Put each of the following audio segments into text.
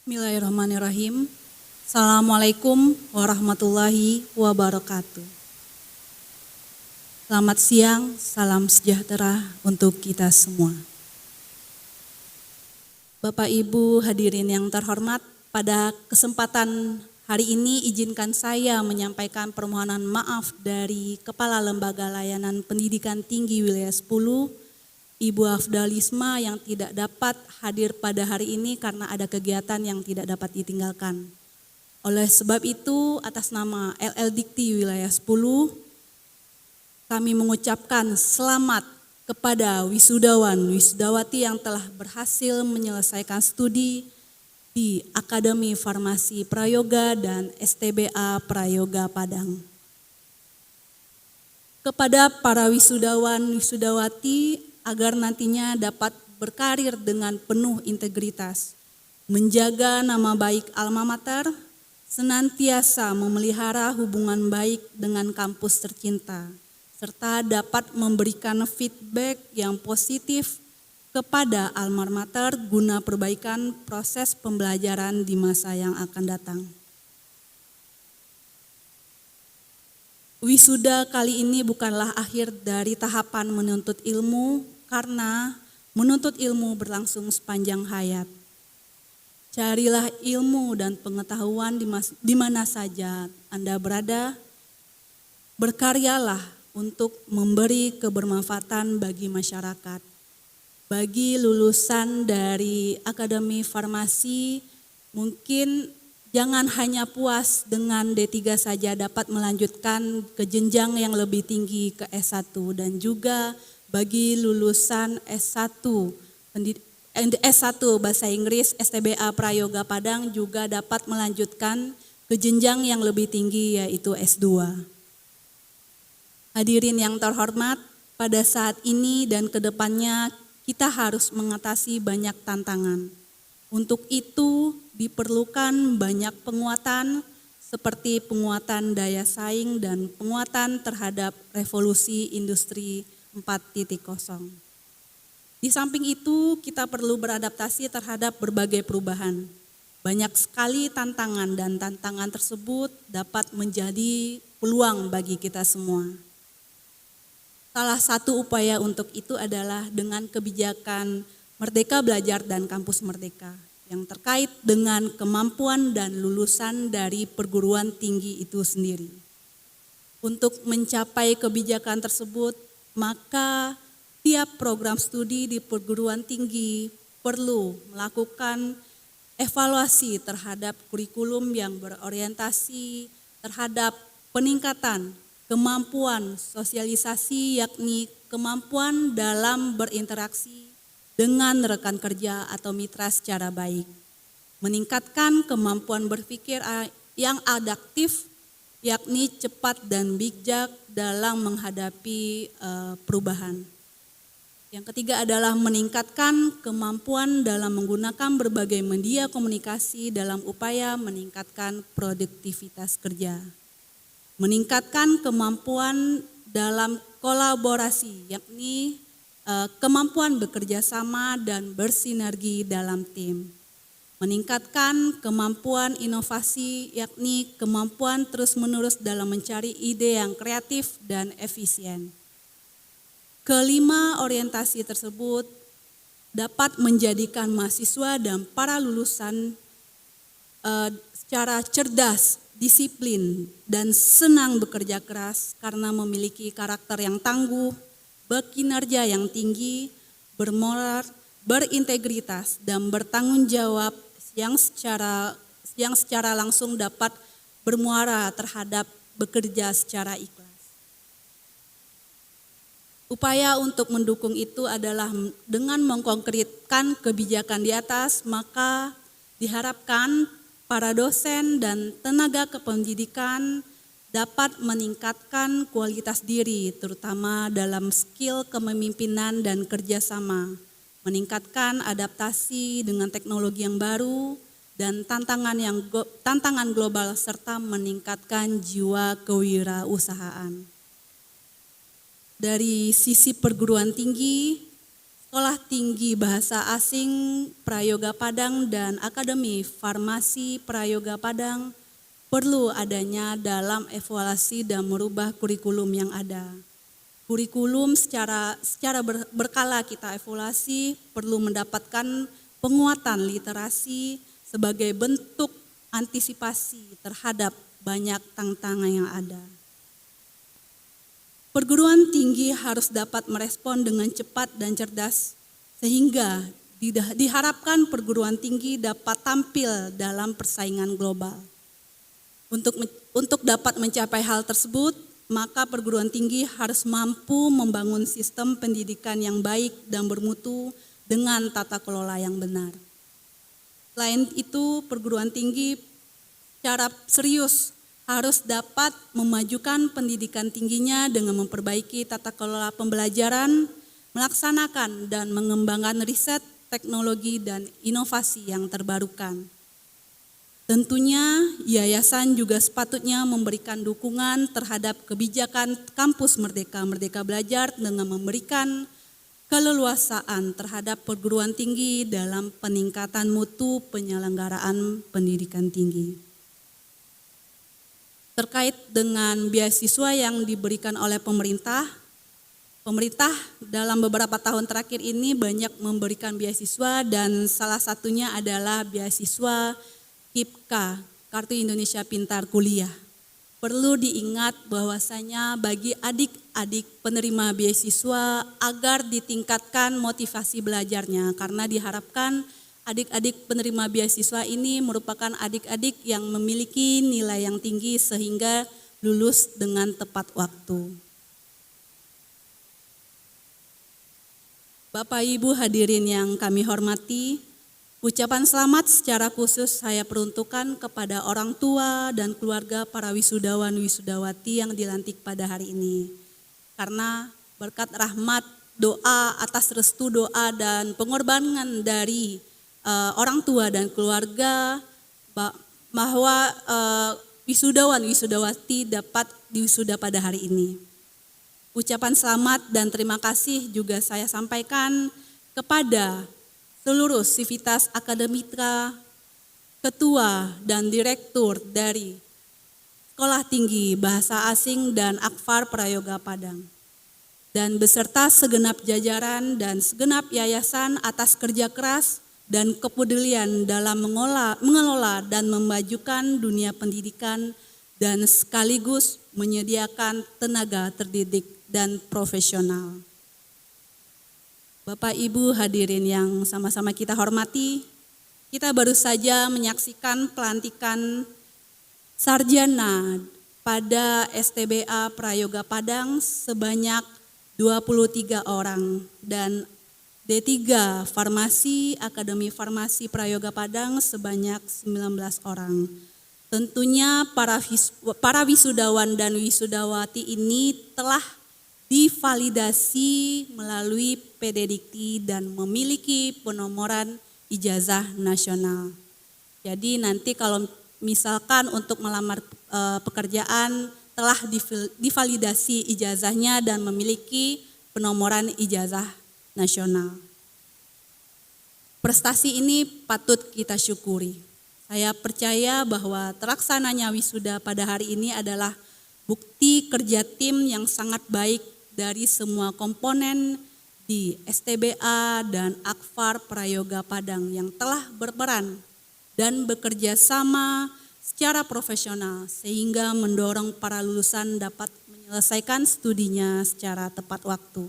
Bismillahirrahmanirrahim. Assalamualaikum warahmatullahi wabarakatuh. Selamat siang, salam sejahtera untuk kita semua. Bapak Ibu hadirin yang terhormat, pada kesempatan hari ini izinkan saya menyampaikan permohonan maaf dari Kepala Lembaga Layanan Pendidikan Tinggi Wilayah 10, Ibu Afdalisma yang tidak dapat hadir pada hari ini karena ada kegiatan yang tidak dapat ditinggalkan. Oleh sebab itu, atas nama LL Dikti Wilayah 10, kami mengucapkan selamat kepada wisudawan, wisudawati yang telah berhasil menyelesaikan studi di Akademi Farmasi Prayoga dan STBA Prayoga Padang. Kepada para wisudawan, wisudawati, agar nantinya dapat berkarir dengan penuh integritas, menjaga nama baik alma mater, senantiasa memelihara hubungan baik dengan kampus tercinta, serta dapat memberikan feedback yang positif kepada alma mater guna perbaikan proses pembelajaran di masa yang akan datang. Wisuda kali ini bukanlah akhir dari tahapan menuntut ilmu, karena menuntut ilmu berlangsung sepanjang hayat. Carilah ilmu dan pengetahuan di mana saja Anda berada. Berkaryalah untuk memberi kebermanfaatan bagi masyarakat. Bagi lulusan dari Akademi Farmasi, mungkin jangan hanya puas dengan D3 saja, dapat melanjutkan ke jenjang yang lebih tinggi ke S1, dan juga bagi lulusan S1 Bahasa Inggris STBA Prayoga Padang juga dapat melanjutkan ke jenjang yang lebih tinggi yaitu S2. Hadirin yang terhormat, pada saat ini dan ke depannya kita harus mengatasi banyak tantangan. Untuk itu diperlukan banyak penguatan seperti penguatan daya saing dan penguatan terhadap revolusi industri 4.0. Di samping itu kita perlu beradaptasi terhadap berbagai perubahan. Banyak sekali tantangan dan tantangan tersebut dapat menjadi peluang bagi kita semua. Salah satu upaya untuk itu adalah dengan kebijakan Merdeka Belajar dan Kampus Merdeka yang terkait dengan kemampuan dan lulusan dari perguruan tinggi itu sendiri. Untuk mencapai kebijakan tersebut, maka tiap program studi di perguruan tinggi perlu melakukan evaluasi terhadap kurikulum yang berorientasi terhadap peningkatan kemampuan sosialisasi, yakni kemampuan dalam berinteraksi dengan rekan kerja atau mitra secara baik. Meningkatkan kemampuan berpikir yang adaptif, yakni cepat dan bijak dalam menghadapi perubahan. Yang ketiga adalah meningkatkan kemampuan dalam menggunakan berbagai media komunikasi dalam upaya meningkatkan produktivitas kerja. Meningkatkan kemampuan dalam kolaborasi, yakni kemampuan bekerja sama dan bersinergi dalam tim. Meningkatkan kemampuan inovasi, yakni kemampuan terus-menerus dalam mencari ide yang kreatif dan efisien. Kelima orientasi tersebut dapat menjadikan mahasiswa dan para lulusan secara cerdas, disiplin, dan senang bekerja keras karena memiliki karakter yang tangguh, berkinerja yang tinggi, bermoral, berintegritas, dan bertanggung jawab yang secara langsung dapat bermuara terhadap bekerja secara ikhlas. Upaya untuk mendukung itu adalah dengan mengkonkretkan kebijakan di atas, maka diharapkan para dosen dan tenaga kependidikan dapat meningkatkan kualitas diri, terutama dalam skill kepemimpinan dan kerjasama, meningkatkan adaptasi dengan teknologi yang baru dan tantangan global, serta meningkatkan jiwa kewirausahaan. Dari sisi perguruan tinggi, Sekolah Tinggi Bahasa Asing Prayoga Padang dan Akademi Farmasi Prayoga Padang perlu adanya dalam evaluasi dan merubah kurikulum yang ada. Kurikulum secara berkala kita evaluasi perlu mendapatkan penguatan literasi sebagai bentuk antisipasi terhadap banyak tantangan yang ada. Perguruan tinggi harus dapat merespon dengan cepat dan cerdas sehingga diharapkan perguruan tinggi dapat tampil dalam persaingan global. Untuk dapat mencapai hal tersebut, maka perguruan tinggi harus mampu membangun sistem pendidikan yang baik dan bermutu dengan tata kelola yang benar. Selain itu, perguruan tinggi secara serius harus dapat memajukan pendidikan tingginya dengan memperbaiki tata kelola pembelajaran, melaksanakan dan mengembangkan riset, teknologi, dan inovasi yang terbarukan. Tentunya yayasan juga sepatutnya memberikan dukungan terhadap kebijakan kampus Merdeka Belajar dengan memberikan keleluasaan terhadap perguruan tinggi dalam peningkatan mutu penyelenggaraan pendidikan tinggi. Terkait dengan beasiswa yang diberikan oleh pemerintah dalam beberapa tahun terakhir ini banyak memberikan beasiswa dan salah satunya adalah beasiswa KIPKA, Kartu Indonesia Pintar Kuliah. Perlu diingat bahwasanya bagi adik-adik penerima beasiswa agar ditingkatkan motivasi belajarnya karena diharapkan adik-adik penerima beasiswa ini merupakan adik-adik yang memiliki nilai yang tinggi sehingga lulus dengan tepat waktu. Bapak Ibu hadirin yang kami hormati, ucapan selamat secara khusus saya peruntukkan kepada orang tua dan keluarga para wisudawan wisudawati yang dilantik pada hari ini. Karena berkat rahmat, doa, atas restu doa dan pengorbanan dari orang tua dan keluarga bahwa wisudawan wisudawati dapat diwisuda pada hari ini. Ucapan selamat dan terima kasih juga saya sampaikan kepada seluruh sivitas akademika, ketua dan direktur dari Sekolah Tinggi Bahasa Asing dan Akfar Prayoga Padang, dan beserta segenap jajaran dan segenap yayasan atas kerja keras dan kepedulian dalam mengelola dan memajukan dunia pendidikan dan sekaligus menyediakan tenaga terdidik dan profesional. Bapak Ibu hadirin yang sama-sama kita hormati, kita baru saja menyaksikan pelantikan sarjana pada STBA Prayoga Padang sebanyak 23 orang dan D3 Farmasi Akademi Farmasi Prayoga Padang sebanyak 19 orang. Tentunya para wisudawan dan wisudawati ini telah divalidasi melalui PDDikti dan memiliki penomoran ijazah nasional. Jadi nanti kalau misalkan untuk melamar pekerjaan telah divalidasi ijazahnya dan memiliki penomoran ijazah nasional. Prestasi ini patut kita syukuri. Saya percaya bahwa terlaksananya wisuda pada hari ini adalah bukti kerja tim yang sangat baik dari semua komponen di STBA dan Akfar Prayoga Padang yang telah berperan dan bekerja sama secara profesional sehingga mendorong para lulusan dapat menyelesaikan studinya secara tepat waktu.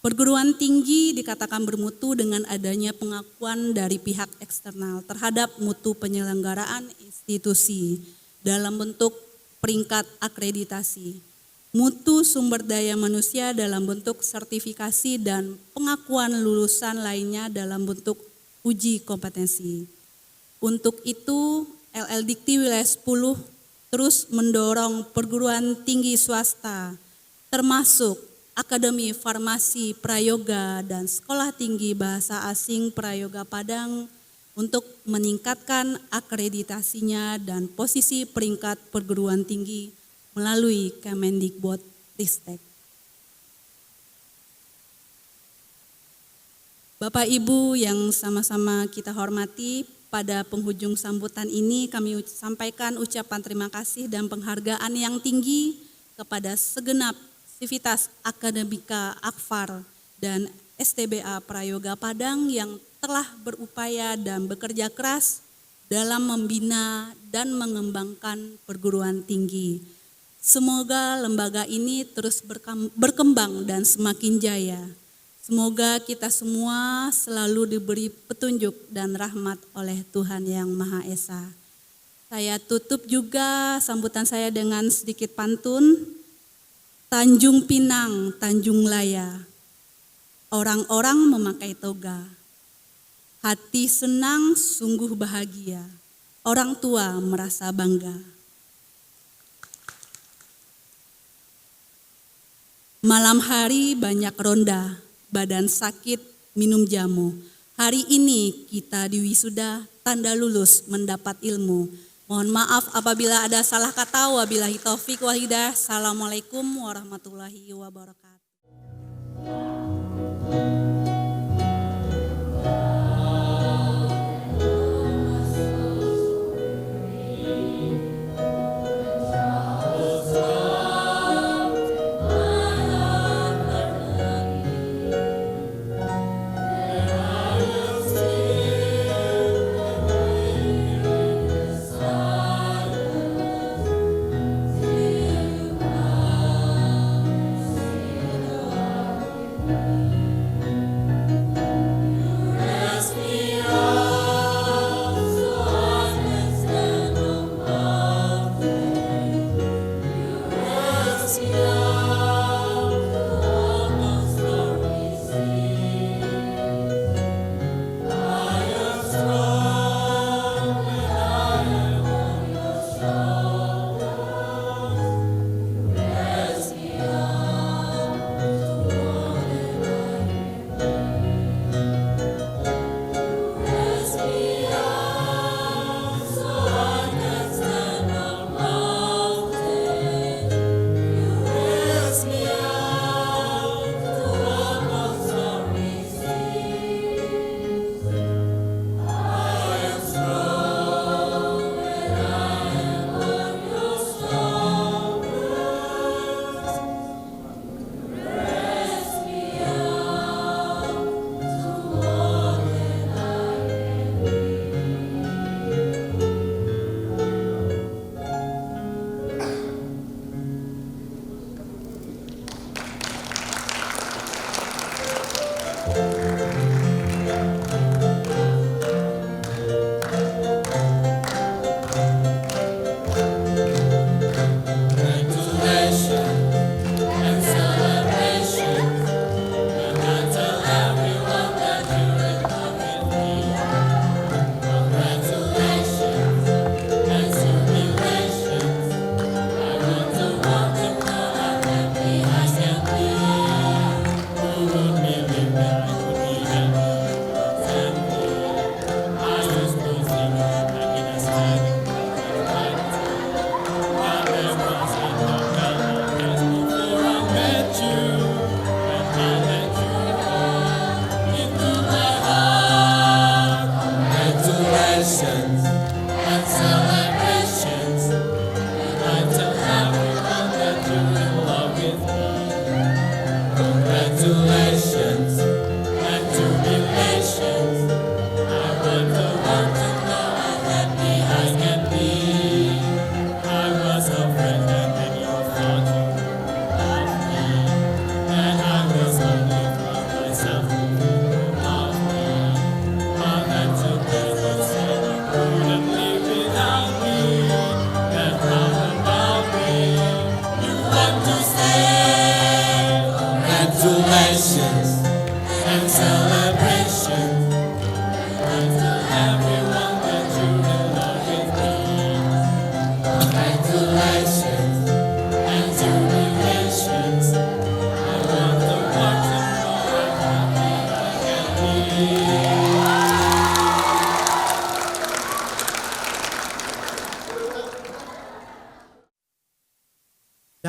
Perguruan tinggi dikatakan bermutu dengan adanya pengakuan dari pihak eksternal terhadap mutu penyelenggaraan institusi dalam bentuk peringkat akreditasi, mutu sumber daya manusia dalam bentuk sertifikasi dan pengakuan lulusan lainnya dalam bentuk uji kompetensi. Untuk itu, LLDikti Wilayah 10 terus mendorong perguruan tinggi swasta termasuk Akademi Farmasi Prayoga dan Sekolah Tinggi Bahasa Asing Prayoga Padang untuk meningkatkan akreditasinya dan posisi peringkat perguruan tinggi melalui Kemendikbud Ristek. Bapak Ibu yang sama-sama kita hormati, pada penghujung sambutan ini kami sampaikan ucapan terima kasih dan penghargaan yang tinggi kepada segenap sivitas akademika Akfar dan STBA Prayoga Padang yang telah berupaya dan bekerja keras dalam membina dan mengembangkan perguruan tinggi. Semoga lembaga ini terus berkembang dan semakin jaya. Semoga kita semua selalu diberi petunjuk dan rahmat oleh Tuhan Yang Maha Esa. Saya tutup juga sambutan saya dengan sedikit pantun. Tanjung Pinang, Tanjung Laya, orang-orang memakai toga. Hati senang, sungguh bahagia. Orang tua merasa bangga. Malam hari banyak ronda. Badan sakit, minum jamu. Hari ini kita diwisuda, tanda lulus mendapat ilmu. Mohon maaf apabila ada salah kata, wabillahi taufik wal hidayah. Assalamualaikum warahmatullahi wabarakatuh.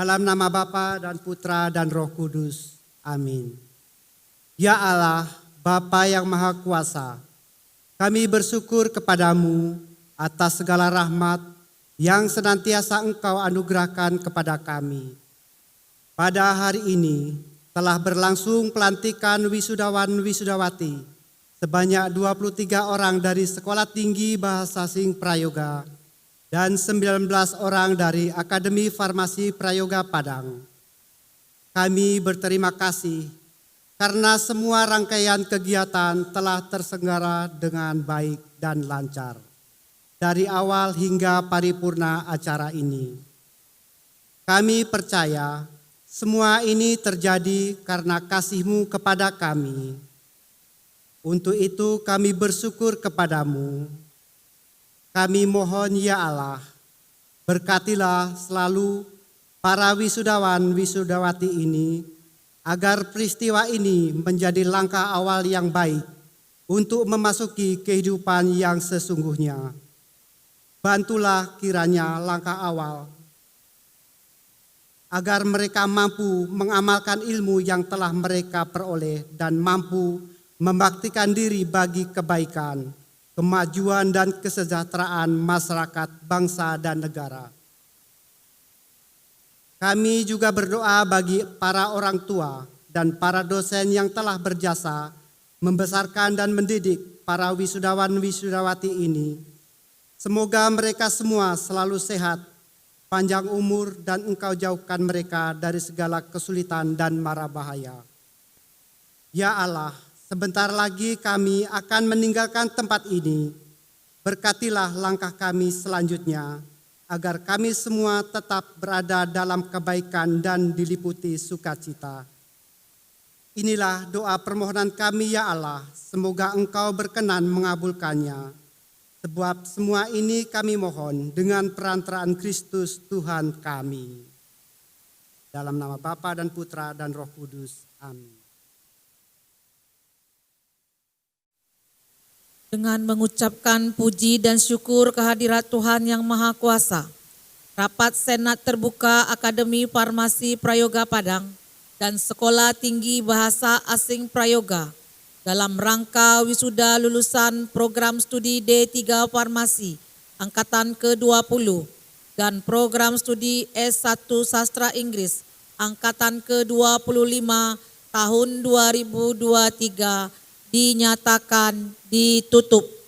Dalam nama Bapa dan Putra dan Roh Kudus. Amin. Ya Allah, Bapa yang Maha Kuasa, kami bersyukur kepadamu atas segala rahmat yang senantiasa Engkau anugerahkan kepada kami. Pada hari ini telah berlangsung pelantikan wisudawan-wisudawati sebanyak 23 orang dari Sekolah Tinggi Bahasa Asing Prayoga dan 19 orang dari Akademi Farmasi Prayoga Padang. Kami berterima kasih karena semua rangkaian kegiatan telah terselenggara dengan baik dan lancar, dari awal hingga paripurna acara ini. Kami percaya semua ini terjadi karena kasih-Mu kepada kami. Untuk itu kami bersyukur kepadamu. Kami mohon ya Allah, berkatilah selalu para wisudawan-wisudawati ini, agar peristiwa ini menjadi langkah awal yang baik untuk memasuki kehidupan yang sesungguhnya. Bantulah kiranya langkah awal, agar mereka mampu mengamalkan ilmu yang telah mereka peroleh dan mampu membaktikan diri bagi kebaikan, kemajuan dan kesejahteraan masyarakat, bangsa dan negara. Kami juga berdoa bagi para orang tua dan para dosen yang telah berjasa membesarkan dan mendidik para wisudawan-wisudawati ini. Semoga mereka semua selalu sehat, panjang umur, dan Engkau jauhkan mereka dari segala kesulitan dan mara bahaya. Ya Allah, sebentar lagi kami akan meninggalkan tempat ini. Berkatilah langkah kami selanjutnya, agar kami semua tetap berada dalam kebaikan dan diliputi sukacita. Inilah doa permohonan kami ya Allah, semoga Engkau berkenan mengabulkannya. Sebab semua ini kami mohon dengan perantaraan Kristus Tuhan kami. Dalam nama Bapa dan Putra dan Roh Kudus. Amin. Dengan mengucapkan puji dan syukur kehadirat Tuhan yang Maha Kuasa, rapat Senat Terbuka Akademi Farmasi Prayoga Padang dan Sekolah Tinggi Bahasa Asing Prayoga dalam rangka wisuda lulusan program studi D3 Farmasi Angkatan ke-20 dan program studi S1 Sastra Inggris Angkatan ke-25 tahun 2023 dinyatakan ditutup.